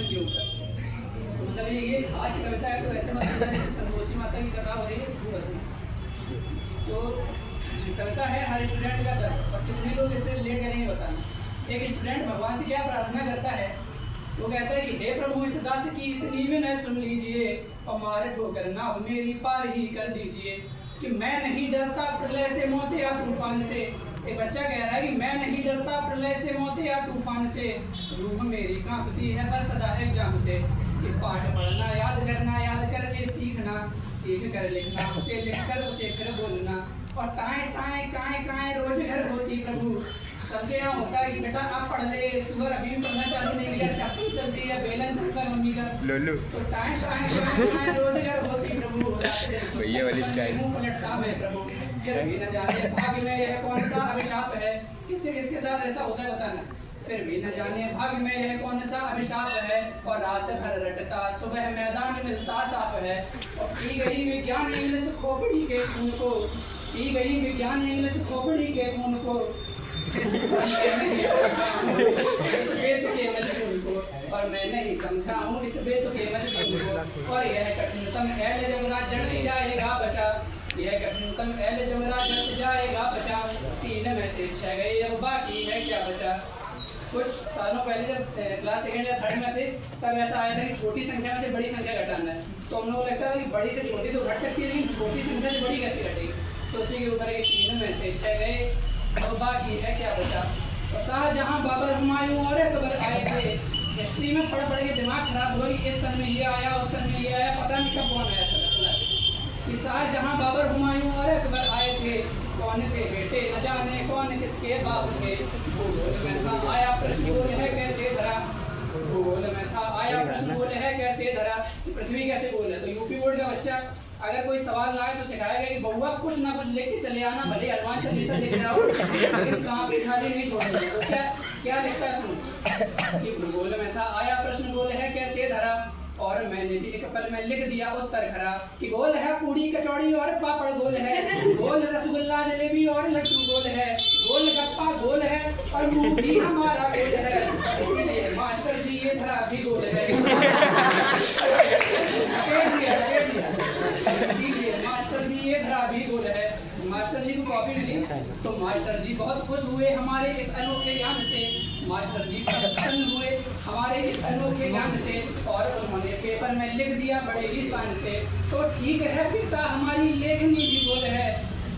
के ऊपर। मतलब ये खास कविता है, तो ऐसे मतलब जैसे संतोषी माता की कथा हो रही है वो बस। तो कविता है हर स्टूडेंट का दर्द, और कितने लोग इसे रिलेट करेंगे बताना। एक स्टूडेंट भगवान से क्या प्रार्थना करता है, वो कहता है कि हे प्रभु इस दास की इतनी विनय सुन लीजिए, और मार ठोकर नाव मेरी पार ही कर दीजिए। कि मैं नहीं डरता प्रलय से, मौत या तूफान से। एक बच्चा कह रहा है कि मैं नहीं डरता प्रलय से, मौत या तूफान से, रूह मेरी कांपती है बस सदा एग्जाम से। कि पाठ पढ़ना याद करना, याद करके सीखना, सीख कर लिखना, उसे लिख कर उसे फिर बोलना, और टाएं टाएं काएं काएं रोज घर होती प्रभु। सबके यहाँ होता है कि बेटा आप पढ़ ले, सुबह अभी भी पढ़ना चालू नहीं किया, चप्पल चलती है, बेलन चलता है मम्मी का। लोलू तो टाइम टाइम रोज घर होती प्रभु, भैया वाली स्टाइल मुंह पलटता है प्रभु। फिर भी न जाने भाग्य में यह कौन सा अभिशाप है, किसके किसके साथ ऐसा होता है बताना। फिर भी न जाने भाग्य में यह कौन सा अभिशाप है, और रात भर रटता सुबह मैदान मिलता साफ है। और पी गई विज्ञान इंग्लिश खोपड़ी के खून को, पी गई विज्ञान इंग्लिश खोपड़ी के खून को, इस बेत के मजबूर को, और मैं नहीं समझा हूँ इस बेत के मजबूर को। और यह कठिनतम एल जमुना जड़ से जाएगा बचा, यह कठिनतम एल जमुना जड़ से जाएगा बचा। 3 में से 6 गए, अब बाकी है क्या बचा। कुछ सालों पहले जब क्लास सेकेंड या थर्ड में थे, तब ऐसा आया था कि छोटी संख्या में से बड़ी संख्या घटाना है। तो हम लोगों को लगता है कि बड़ी से छोटी तो घट सकती है, लेकिन छोटी संख्या से बड़ी कैसे घटेगी। तो उसी के ऊपर 3 में से 6 गए, अब बाकी है क्या बचा। और शाहजहां बाबर हुमायूं और अकबर आए थे, हिस्ट्री में पढ़ के दिमाग खराब हुआ कि इस सन में ये आया उस सन में ये आया, पता नहीं कब कौन आया था। कि शाहजहां बाबर हुमायूं और अकबर आए थे, कौन थे बेटे न जाने कौन किसके बाप थे। भूगोल में था आया प्रश्न बोल है कैसे धरा, भूगोल में था आया प्रश्न बोल है कैसे धरा। पृथ्वी कैसे गोल है। तो यूपी बोर्ड का बच्चा अगर कोई सवाल लाए तो सिखाया गया कि बउआ कुछ ना कुछ लेके चले आना, भले हनुमान चालीसा लेके आओ, लेकिन कहाँ पे खाली नहीं छोड़ना। तो क्या लिखता है सुनो, कि भूगोल में था आया प्रश्न गोल है कैसे धरा, और मैंने भी एक पल में लिख दिया उत्तर खरा। कि गोल है पूड़ी कचौड़ी और पापड़ गोल है, गोल रसगुल्ला जलेबी और लड्डू गोल है, गोल गप्पा गोल है और मुंह भी हमारा गोल है, इसीलिए मास्टर जी ये धरा भी गोल है। इसीलिए मास्टर जी ये धरा भी गोल है। मास्टर जी को कॉपी मिली तो मास्टर जी बहुत खुश हुए हमारे इस अनोखे ज्ञान से, मास्टर जी बहुत प्रसन्न हुए हमारे इस अनोखे ज्ञान से, और उन्होंने पेपर में लिख दिया बड़े ही शान से। तो ठीक है बेटा हमारी लेखनी भी गोल है,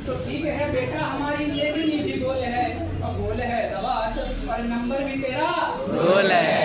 तो ठीक है बेटा हमारी लेखनी भी गोल है, और गोल है दवात और नंबर भी तेरा गोल है।